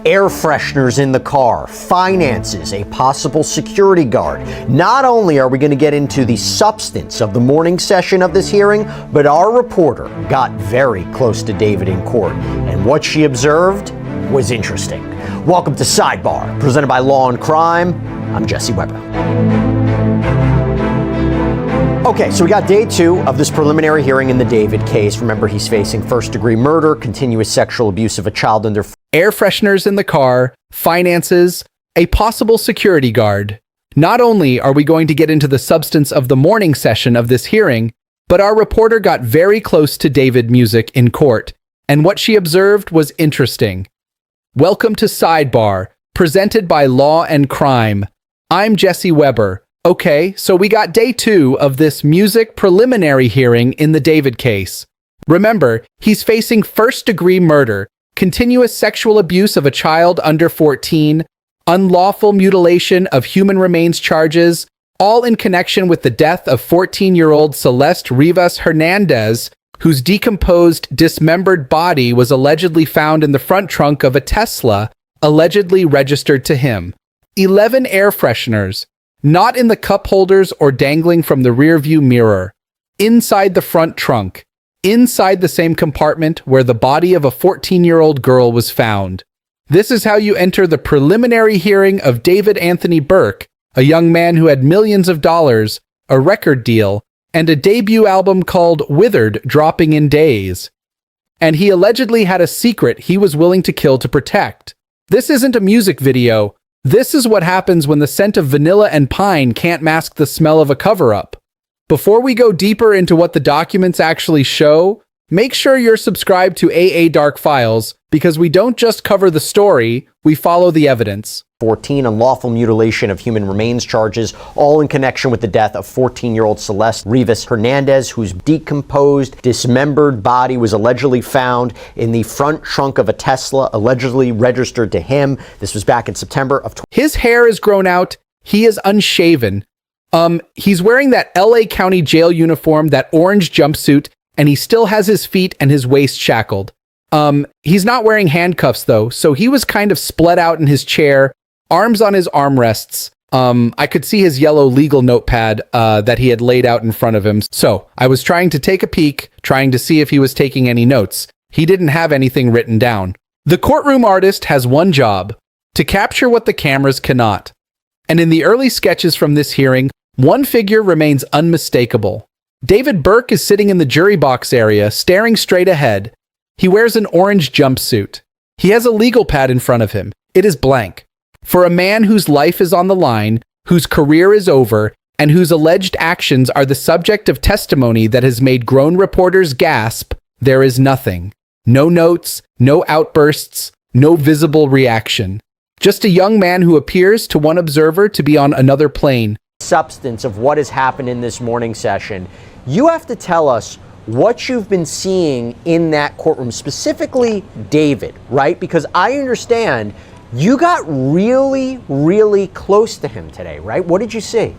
air fresheners in the car, finances, a possible security guard. Not only are we going to get into the substance of the morning session of this hearing, but our reporter got very close to David in court, and what she observed was interesting. Welcome to Sidebar, presented by Law and Crime. I'm Jesse Weber. Okay, so we got day 2 of this preliminary hearing in the David case. Remember, he's facing first-degree murder, continuous sexual abuse of a child under... Air fresheners in the car, finances, a possible security guard. Not only are we going to get into the substance of the morning session of this hearing, but our reporter got very close to David Music in court, and what she observed was interesting. Welcome to Sidebar, presented by Law and Crime. I'm Jesse Weber. Okay, so we got day 2 of this Music preliminary hearing in the David case. Remember, he's facing first-degree murder, continuous sexual abuse of a child under 14, unlawful mutilation of human remains charges, all in connection with the death of 14-year-old Celeste Rivas Hernandez, whose decomposed, dismembered body was allegedly found in the front trunk of a Tesla, allegedly registered to him. 11 air fresheners, not in the cup holders or dangling from the rearview mirror, inside the front trunk, inside the same compartment where the body of a 14-year-old girl was found. This is how you enter the preliminary hearing of David Anthony Burke, a young man who had millions of dollars, a record deal, and a debut album called Withered dropping in days. And he allegedly had a secret he was willing to kill to protect. This isn't a music video. This is what happens when the scent of vanilla and pine can't mask the smell of a cover-up. Before we go deeper into what the documents actually show, make sure you're subscribed to AA Dark Files, because we don't just cover the story, we follow the evidence. 14 unlawful mutilation of human remains charges, all in connection with the death of 14-year-old Celeste Rivas Hernandez, whose decomposed, dismembered body was allegedly found in the front trunk of a Tesla, allegedly registered to him. This was back in September of... His hair is grown out. He is unshaven. He's wearing that LA County jail uniform, that orange jumpsuit, and he still has his feet and his waist shackled. He's not wearing handcuffs though, so he was kind of split out in his chair, arms on his armrests. I could see his yellow legal notepad that he had laid out in front of him. So I was trying to take a peek, trying to see if he was taking any notes. He didn't have anything written down. The courtroom artist has one job: to capture what the cameras cannot. And in the early sketches from this hearing, one figure remains unmistakable. David Burke is sitting in the jury box area, staring straight ahead. He wears an orange jumpsuit. He has a legal pad in front of him. It is blank. For a man whose life is on the line, whose career is over, and whose alleged actions are the subject of testimony that has made grown reporters gasp, there is nothing. No notes, no outbursts, no visible reaction. Just a young man who appears to one observer to be on another plane. Substance of what has happened in this morning session. You have to tell us what you've been seeing in that courtroom, specifically David, right? Because I understand you got really, really close to him today, right? What did you see?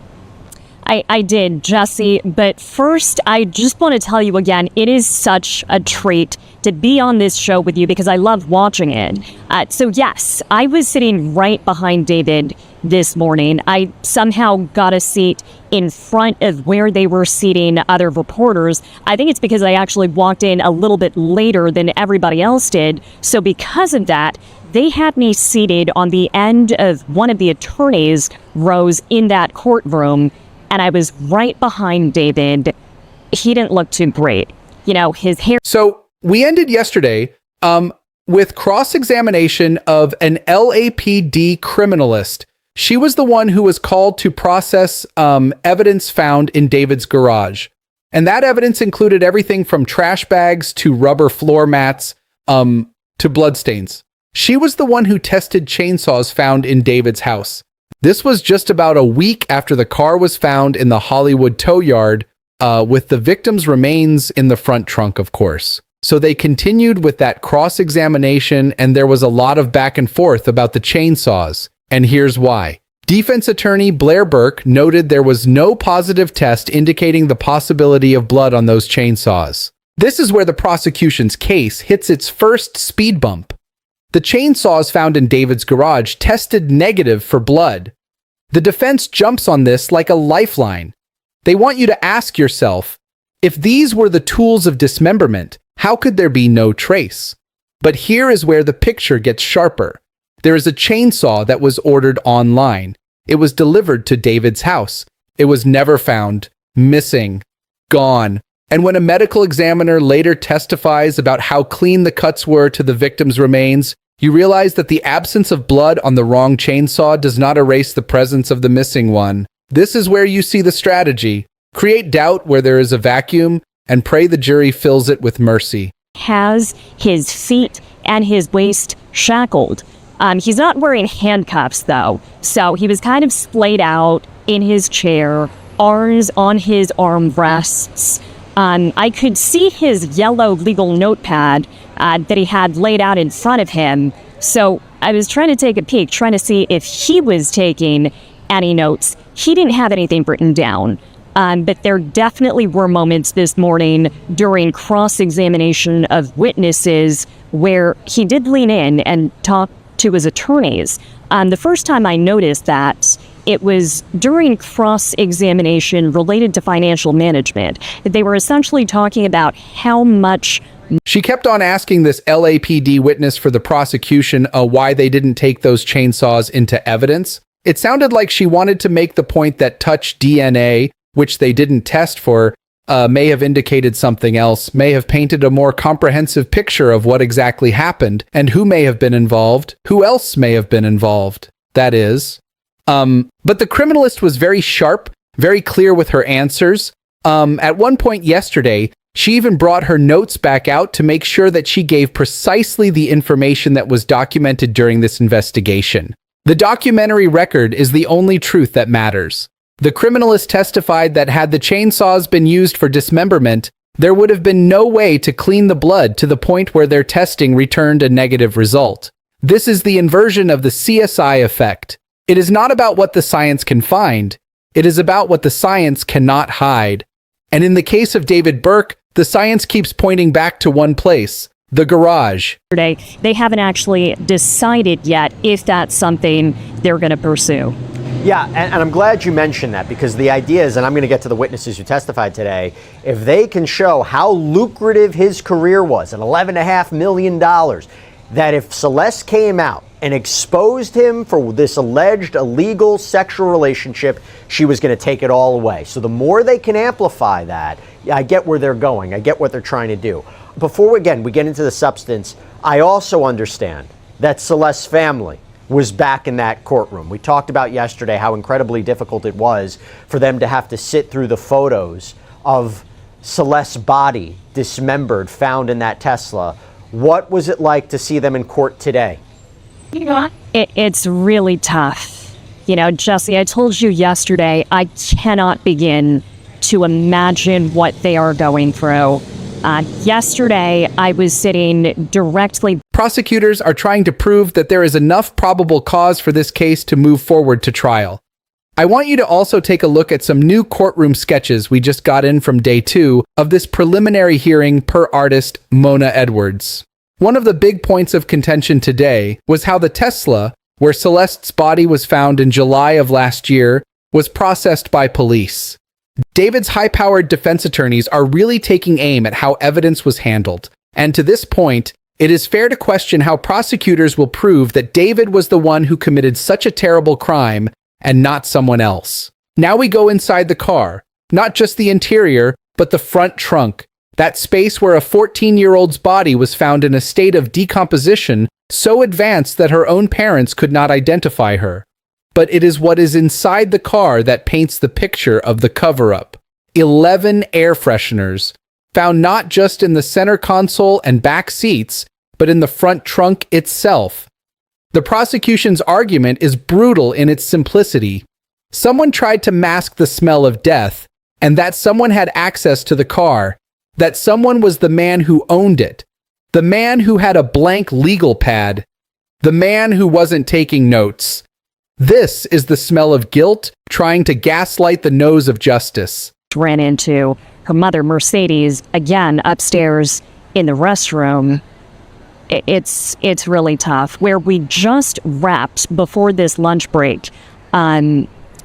I did, Jesse, but first, I just want to tell you again, it is such a treat to be on this show with you because I love watching it. So yes, I was sitting right behind David this morning. I somehow got a seat in front of where they were seating other reporters. I think it's because I actually walked in a little bit later than everybody else did. So because of that, they had me seated on the end of one of the attorneys' rows in that courtroom. And I was right behind David. He didn't look too great. You know, his hair... So we ended yesterday with cross-examination of an LAPD criminalist. She was the one who was called to process evidence found in David's garage. And that evidence included everything from trash bags to rubber floor mats to bloodstains. She was the one who tested chainsaws found in David's house. This was just about a week after the car was found in the Hollywood tow yard, with the victim's remains in the front trunk, of course. So they continued with that cross-examination, and there was a lot of back and forth about the chainsaws. And here's why. Defense attorney Blair Burke noted there was no positive test indicating the possibility of blood on those chainsaws. This is where the prosecution's case hits its first speed bump. The chainsaws found in David's garage tested negative for blood. The defense jumps on this like a lifeline. They want you to ask yourself, if these were the tools of dismemberment, how could there be no trace? But here is where the picture gets sharper. There is a chainsaw that was ordered online. It was delivered to David's house. It was never found, missing, gone. And when a medical examiner later testifies about how clean the cuts were to the victim's remains, you realize that the absence of blood on the wrong chainsaw does not erase the presence of the missing one. This is where you see the strategy. Create doubt where there is a vacuum and pray the jury fills it with mercy. Has his feet and his waist shackled. He's not wearing handcuffs, though, so he was kind of splayed out in his chair, arms on his armrests. I could see his yellow legal notepad that he had laid out in front of him, so I was trying to take a peek, trying to see if he was taking any notes. He didn't have anything written down. But there definitely were moments this morning during cross-examination of witnesses where he did lean in and talk to his attorneys. The first time I noticed that, it was during cross-examination related to financial management. They were essentially talking about how much... She kept on asking this LAPD witness for the prosecution why they didn't take those chainsaws into evidence. It sounded like she wanted to make the point that touch DNA, which they didn't test for, may have indicated something else, may have painted a more comprehensive picture of what exactly happened and who may have been involved, who else may have been involved, that is. But the criminalist was very sharp, very clear with her answers. At one point yesterday, she even brought her notes back out to make sure that she gave precisely the information that was documented during this investigation. The documentary record is the only truth that matters. The criminalist testified that had the chainsaws been used for dismemberment, there would have been no way to clean the blood to the point where their testing returned a negative result. This is the inversion of the CSI effect. It is not about what the science can find. It is about what the science cannot hide. And in the case of David Burke, the science keeps pointing back to one place, the garage. They haven't actually decided yet if that's something they're going to pursue. Yeah, and I'm glad you mentioned that, because the idea is, and I'm going to get to the witnesses who testified today, if they can show how lucrative his career was at $11.5 million, that if Celeste came out and exposed him for this alleged illegal sexual relationship, she was going to take it all away. So the more they can amplify that, I get where they're going. I get what they're trying to do. Before, again, we get into the substance, I also understand that Celeste's family was back in that courtroom. We talked about yesterday how incredibly difficult it was for them to have to sit through the photos of Celeste's body dismembered, found in that Tesla. What was it like to see them in court today? It's really tough. You know, Jesse, I told you yesterday, I cannot begin to imagine what they are going through. Yesterday, I was sitting directly... Prosecutors are trying to prove that there is enough probable cause for this case to move forward to trial. I want you to also take a look at some new courtroom sketches we just got in from day 2 of this preliminary hearing per artist Mona Edwards. One of the big points of contention today was how the Tesla, where Celeste's body was found in July of last year, was processed by police. David's high-powered defense attorneys are really taking aim at how evidence was handled, and to this point, it is fair to question how prosecutors will prove that David was the one who committed such a terrible crime and not someone else. Now we go inside the car, not just the interior, but the front trunk, that space where a 14-year-old's body was found in a state of decomposition so advanced that her own parents could not identify her. But it is what is inside the car that paints the picture of the cover-up. 11 air fresheners, found not just in the center console and back seats, but in the front trunk itself. The prosecution's argument is brutal in its simplicity. Someone tried to mask the smell of death, and that someone had access to the car, that someone was the man who owned it, the man who had a blank legal pad, the man who wasn't taking notes. This is the smell of guilt trying to gaslight the nose of justice. Ran into her mother, Mercedes, again upstairs in the restroom. it's really tough. Where we just wrapped before this lunch break,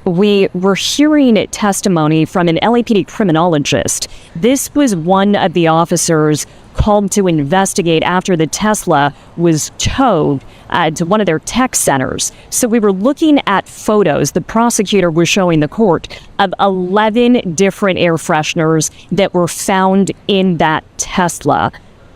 we were hearing testimony from an LAPD criminologist. This was one of the officers called to investigate after the Tesla was towed to one of their tech centers. So we were looking at photos the prosecutor was showing the court of 11 different air fresheners that were found in that Tesla.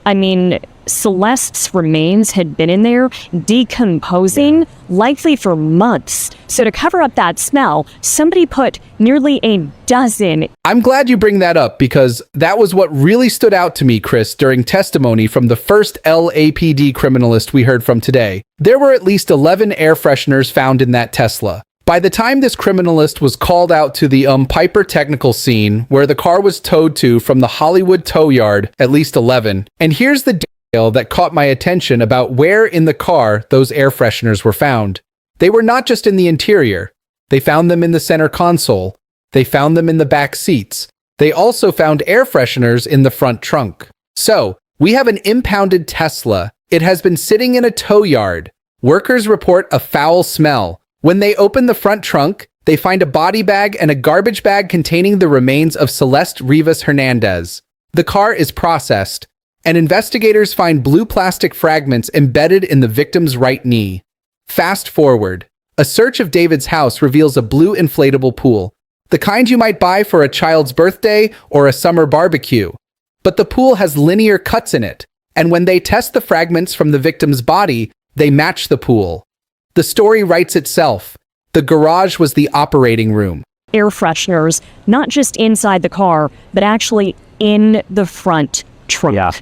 I mean, Celeste's remains had been in there decomposing, likely for months. So to cover up that smell, somebody put nearly a dozen. I'm glad you bring that up because that was what really stood out to me, Chris, during testimony from the first LAPD criminalist we heard from today. There were at least 11 air fresheners found in that Tesla. By the time this criminalist was called out to the Piper technical scene, where the car was towed to from the Hollywood tow yard, at least 11. And here's the detail that caught my attention about where in the car those air fresheners were found. They were not just in the interior. They found them in the center console. They found them in the back seats. They also found air fresheners in the front trunk. So, we have an impounded Tesla. It has been sitting in a tow yard. Workers report a foul smell. When they open the front trunk, they find a body bag and a garbage bag containing the remains of Celeste Rivas Hernandez. The car is processed, and investigators find blue plastic fragments embedded in the victim's right knee. Fast forward. A search of David's house reveals a blue inflatable pool, the kind you might buy for a child's birthday or a summer barbecue. But the pool has linear cuts in it, and when they test the fragments from the victim's body, they match the pool. The story writes itself. The garage was the operating room. Air fresheners, not just inside the car, but actually in the front trunk. Yeah.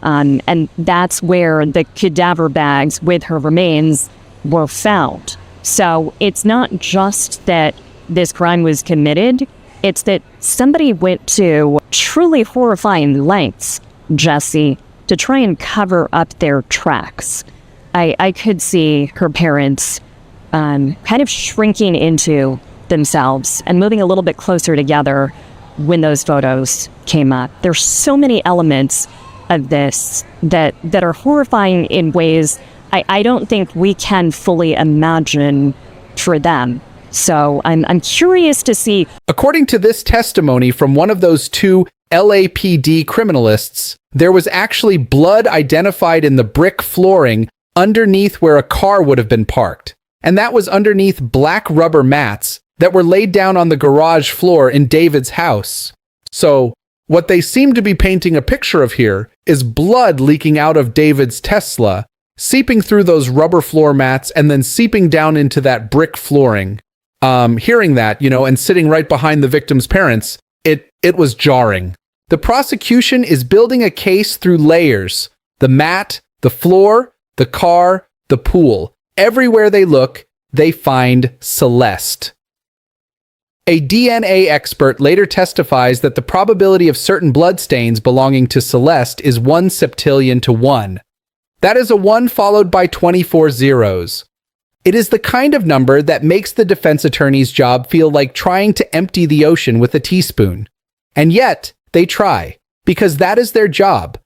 And that's where the cadaver bags with her remains were found. So it's not just that this crime was committed, it's that somebody went to truly horrifying lengths, Jesse, to try and cover up their tracks. I could see her parents kind of shrinking into themselves and moving a little bit closer together when those photos came up. There's so many elements of this that are horrifying in ways I don't think we can fully imagine for them. So I'm curious to see. According to this testimony from one of those two LAPD criminalists, there was actually blood identified in the brick flooring underneath where a car would have been parked. And that was underneath black rubber mats that were laid down on the garage floor in David's house. So, what they seem to be painting a picture of here is blood leaking out of David's Tesla, seeping through those rubber floor mats and then seeping down into that brick flooring. Hearing that, and sitting right behind the victim's parents, it was jarring. The prosecution is building a case through layers. The mat, the floor, the car, the pool. Everywhere they look, they find Celeste. A DNA expert later testifies that the probability of certain bloodstains belonging to Celeste is 1 septillion to 1. That is a 1 followed by 24 zeros. It is the kind of number that makes the defense attorney's job feel like trying to empty the ocean with a teaspoon. And yet, they try, because that is their job,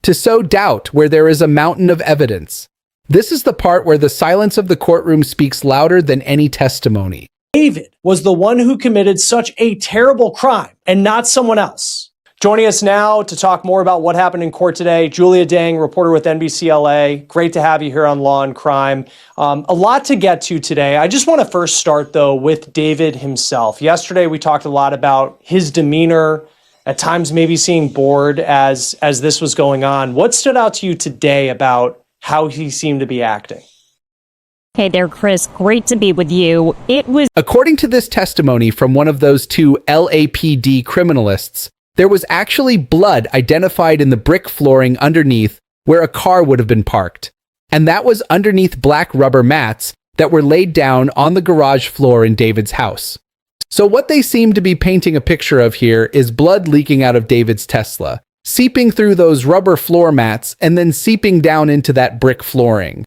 to sow doubt where there is a mountain of evidence. This is the part where the silence of the courtroom speaks louder than any testimony. David was the one who committed such a terrible crime and not someone else. Joining us now to talk more about what happened in court today, Julia Dang, reporter with NBCLA. Great to have you here on Law and Crime. A lot to get to today. I just want to first start, though, with David himself. Yesterday, we talked a lot about his demeanor, at times maybe seeming bored as this was going on. What stood out to you today about how he seemed to be acting? Hey there, Chris. Great to be with you. It was. According to this testimony from one of those two LAPD criminalists, there was actually blood identified in the brick flooring underneath where a car would have been parked. And that was underneath black rubber mats that were laid down on the garage floor in David's house. So what they seem to be painting a picture of here is blood leaking out of David's Tesla, seeping through those rubber floor mats and then seeping down into that brick flooring.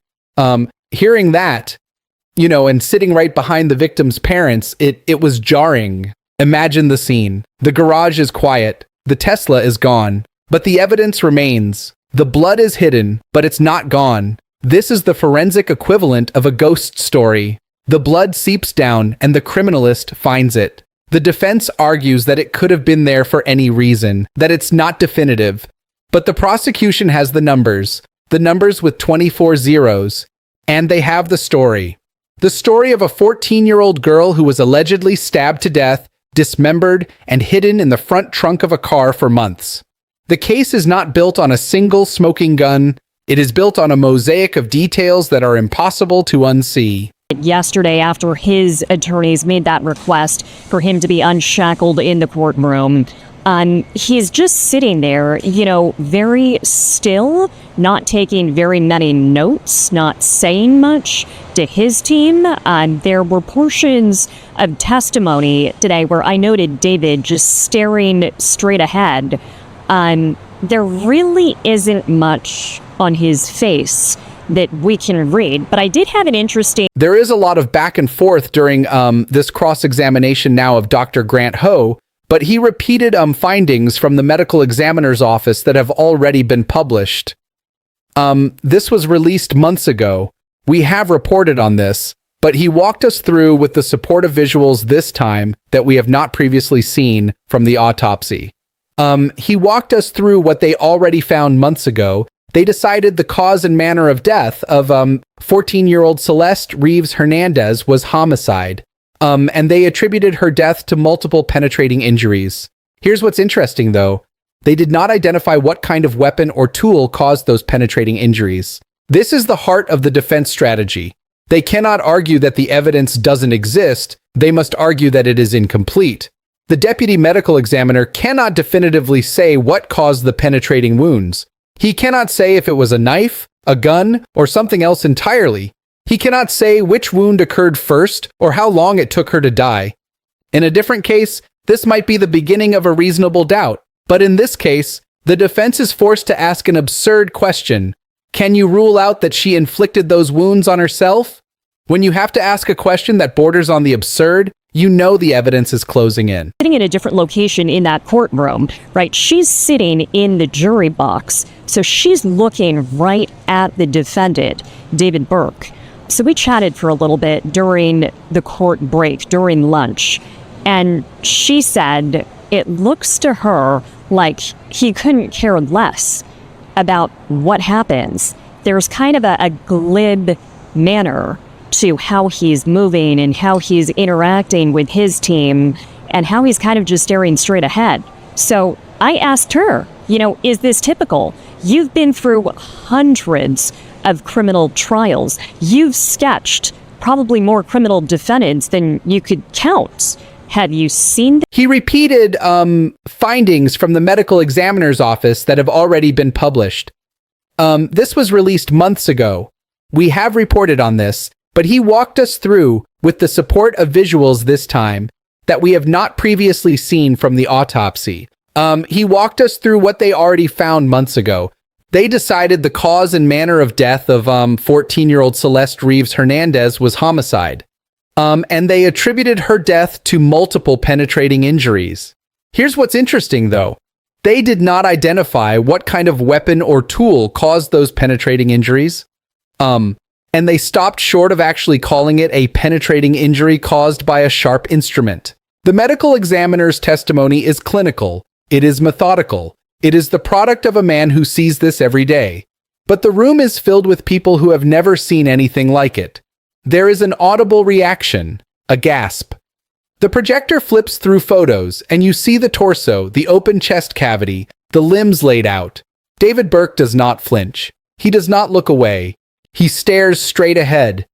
Hearing that, and sitting right behind the victim's parents, it was jarring. Imagine the scene. The garage is quiet. The Tesla is gone. But the evidence remains. The blood is hidden, but it's not gone. This is the forensic equivalent of a ghost story. The blood seeps down and the criminalist finds it. The defense argues that it could have been there for any reason, that it's not definitive. But the prosecution has the numbers with 24 zeros, and they have the story. The story of a 14-year-old girl who was allegedly stabbed to death, dismembered, and hidden in the front trunk of a car for months. The case is not built on a single smoking gun. It is built on a mosaic of details that are impossible to unsee. Yesterday, after his attorneys made that request for him to be unshackled in the courtroom, he's just sitting there, very still, not taking very many notes, not saying much to his team. There were portions of testimony today where I noted David just staring straight ahead. There really isn't much on his face that we can read, but I did have an interesting... There is a lot of back and forth during this cross-examination now of Dr. Grant Ho, but he repeated findings from the medical examiner's office that have already been published. This was released months ago. We have reported on this, but he walked us through with the supportive visuals this time that we have not previously seen from the autopsy. He walked us through what they already found months ago. They decided the cause and manner of death of 14-year-old Celeste Reeves Hernandez was homicide, and they attributed her death to multiple penetrating injuries. Here's what's interesting, though. They did not identify what kind of weapon or tool caused those penetrating injuries. This is the heart of the defense strategy. They cannot argue that the evidence doesn't exist. They must argue that it is incomplete. The deputy medical examiner cannot definitively say what caused the penetrating wounds. He cannot say if it was a knife, a gun, or something else entirely. He cannot say which wound occurred first or how long it took her to die. In a different case, this might be the beginning of a reasonable doubt. But in this case, the defense is forced to ask an absurd question. Can you rule out that she inflicted those wounds on herself? When you have to ask a question that borders on the absurd, you know the evidence is closing in. Sitting in a different location in that courtroom, right? She's sitting in the jury box. So she's looking right at the defendant, David Burke. So we chatted for a little bit during the court break, during lunch. And she said it looks to her like he couldn't care less about what happens. There's kind of a glib manner to how he's moving and how he's interacting with his team and how he's kind of just staring straight ahead. So I asked her, is this typical? You've been through hundreds of criminal trials. You've sketched probably more criminal defendants than you could count. Have you seen He repeated findings from the medical examiner's office that have already been published. This was released months ago. We have reported on this, but he walked us through with the support of visuals this time that we have not previously seen from the autopsy. He walked us through what they already found months ago. They decided the cause and manner of death of 14-year-old Celeste Reeves Hernandez was homicide. And they attributed her death to multiple penetrating injuries. Here's what's interesting, though. They did not identify what kind of weapon or tool caused those penetrating injuries. And they stopped short of actually calling it a penetrating injury caused by a sharp instrument. The medical examiner's testimony is clinical. It is methodical. It is the product of a man who sees this every day. But the room is filled with people who have never seen anything like it. There is an audible reaction, a gasp. The projector flips through photos, and you see the torso, the open chest cavity, the limbs laid out. David Burke does not flinch. He does not look away. He stares straight ahead.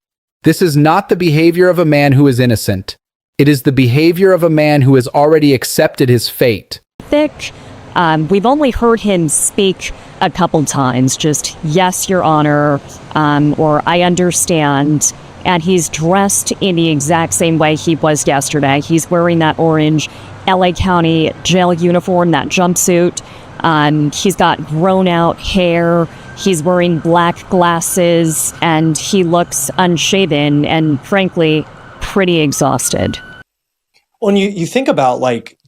This is not the behavior of a man who is innocent. It is the behavior of a man who has already accepted his fate. We've only heard him speak a couple times, just, yes, Your Honor, or I understand. And he's dressed in the exact same way he was yesterday. He's wearing that orange LA County jail uniform, that jumpsuit. He's got grown-out hair. He's wearing black glasses, and he looks unshaven and, frankly, pretty exhausted. When you think about,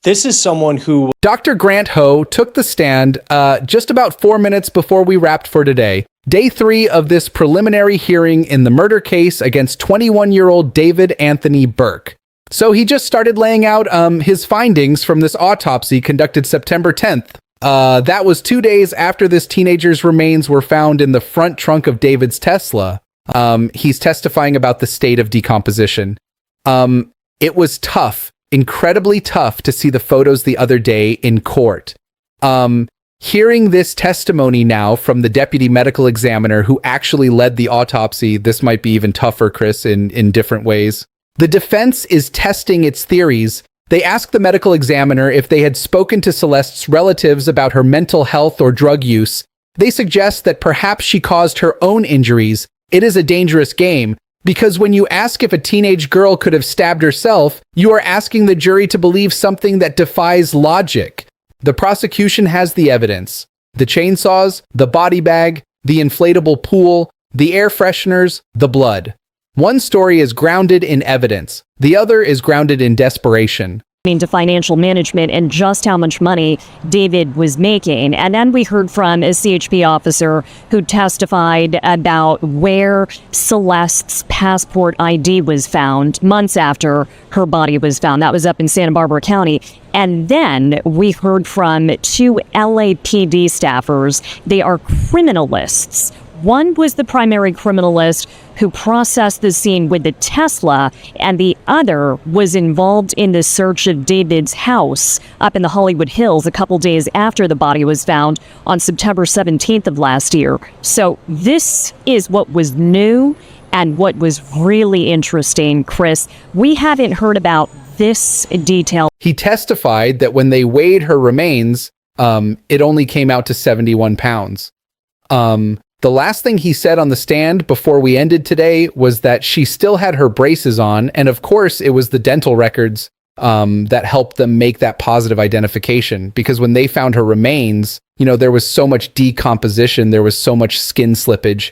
This is someone who Dr. Grant Ho took the stand just about 4 minutes before we wrapped for today. Day 3 of this preliminary hearing in the murder case against 21-year-old David Anthony Burke. So he just started laying out his findings from this autopsy conducted September 10th. That was 2 days after this teenager's remains were found in the front trunk of David's Tesla. He's testifying about the state of decomposition. It was tough, incredibly tough to see the photos the other day in court. Hearing this testimony now from the deputy medical examiner who actually led the autopsy, this might be even tougher, Chris, in different ways. The defense is testing its theories. They asked the medical examiner if they had spoken to Celeste's relatives about her mental health or drug use. They suggest that perhaps she caused her own injuries. It is a dangerous game, because when you ask if a teenage girl could have stabbed herself, you are asking the jury to believe something that defies logic. The prosecution has the evidence: the chainsaws, the body bag, the inflatable pool, the air fresheners, the blood. One story is grounded in evidence. The other is grounded in desperation. To financial management and just how much money David was making. And then we heard from a CHP officer who testified about where Celeste's passport ID was found months after her body was found. That was up in Santa Barbara County. And then we heard from 2 LAPD staffers. They are criminalists. One was the primary criminalist who processed the scene with the Tesla, and the other was involved in the search of David's house up in the Hollywood Hills a couple days after the body was found on September 17th of last year. So this is what was new and what was really interesting, Chris. We haven't heard about this detail. He testified that when they weighed her remains, it only came out to 71 pounds. The last thing he said on the stand before we ended today was that she still had her braces on, and of course it was the dental records that helped them make that positive identification, because when they found her remains, there was so much decomposition, there was so much skin slippage.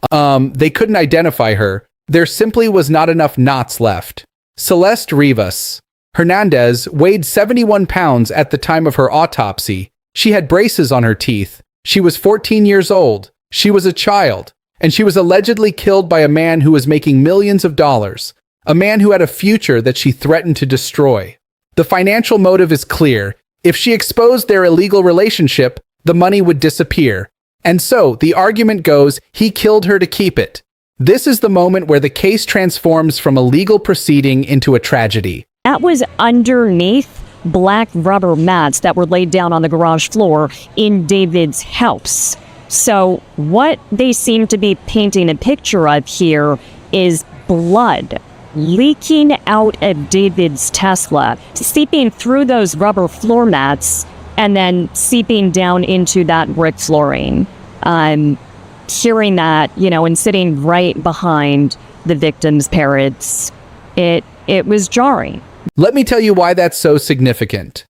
They couldn't identify her. There simply was not enough knots left. Celeste Rivas Hernandez weighed 71 pounds at the time of her autopsy. She had braces on her teeth. She was 14 years old. She was a child, and she was allegedly killed by a man who was making millions of dollars, a man who had a future that she threatened to destroy. The financial motive is clear. If she exposed their illegal relationship, the money would disappear. And so, the argument goes, he killed her to keep it. This is the moment where the case transforms from a legal proceeding into a tragedy. That was underneath black rubber mats that were laid down on the garage floor in David's house. So what they seem to be painting a picture of here is blood leaking out of David's Tesla, seeping through those rubber floor mats and then seeping down into that brick flooring. Hearing that, and sitting right behind the victim's parents, it was jarring. Let me tell you why that's so significant,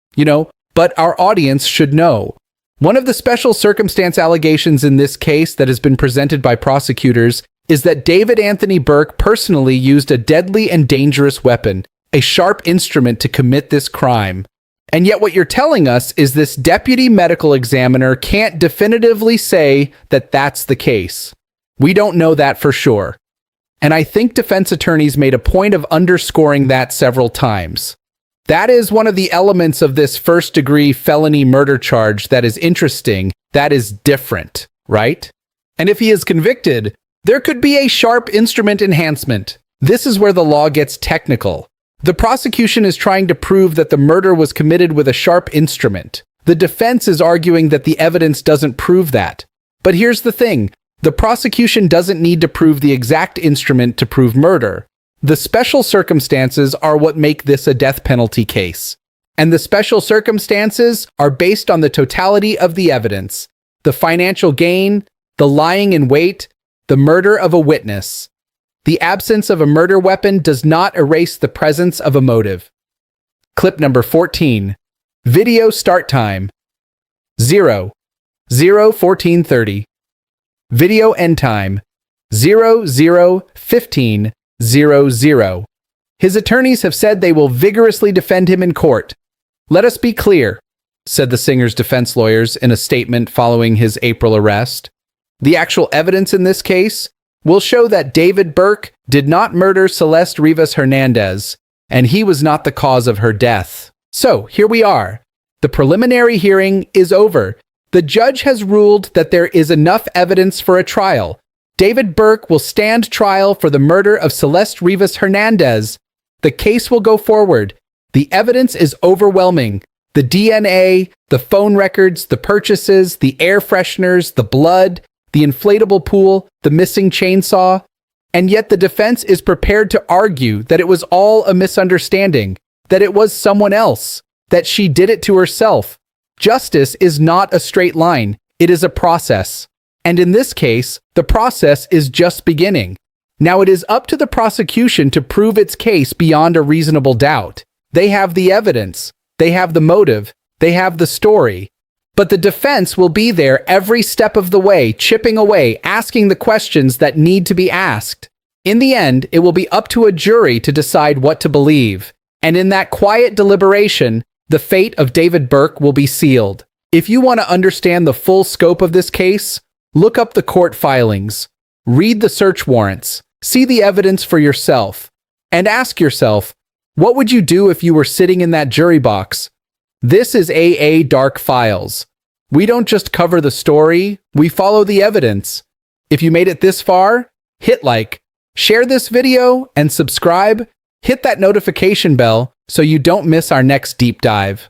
but our audience should know. One of the special circumstance allegations in this case that has been presented by prosecutors is that David Anthony Burke personally used a deadly and dangerous weapon, a sharp instrument, to commit this crime. And yet what you're telling us is this deputy medical examiner can't definitively say that that's the case. We don't know that for sure. And I think defense attorneys made a point of underscoring that several times. That is one of the elements of this first-degree felony murder charge that is interesting, that is different, right? And if he is convicted, there could be a sharp instrument enhancement. This is where the law gets technical. The prosecution is trying to prove that the murder was committed with a sharp instrument. The defense is arguing that the evidence doesn't prove that. But here's the thing. The prosecution doesn't need to prove the exact instrument to prove murder. The special circumstances are what make this a death penalty case. And the special circumstances are based on the totality of the evidence: the financial gain, the lying in wait, the murder of a witness. The absence of a murder weapon does not erase the presence of a motive. Clip number 14. Video start time 0:14:30. Video end time 00:15:00. His attorneys have said they will vigorously defend him in court. Let us be clear, said the singer's defense lawyers in a statement following his April arrest. The actual evidence in this case will show that David Burke did not murder Celeste Rivas Hernandez, and he was not the cause of her death. So, here we are. The preliminary hearing is over. The judge has ruled that there is enough evidence for a trial. David Burke will stand trial for the murder of Celeste Rivas Hernandez. The case will go forward. The evidence is overwhelming. The DNA, the phone records, the purchases, the air fresheners, the blood, the inflatable pool, the missing chainsaw. And yet the defense is prepared to argue that it was all a misunderstanding, that it was someone else, that she did it to herself. Justice is not a straight line. It is a process. And in this case, the process is just beginning. Now it is up to the prosecution to prove its case beyond a reasonable doubt. They have the evidence. They have the motive. They have the story. But the defense will be there every step of the way, chipping away, asking the questions that need to be asked. In the end, it will be up to a jury to decide what to believe. And in that quiet deliberation, the fate of David Burke will be sealed. If you want to understand the full scope of this case, look up the court filings, read the search warrants, see the evidence for yourself, and ask yourself, what would you do if you were sitting in that jury box? This is AA Dark Files. We don't just cover the story, we follow the evidence. If you made it this far, hit like, share this video, and subscribe. Hit that notification bell so you don't miss our next deep dive.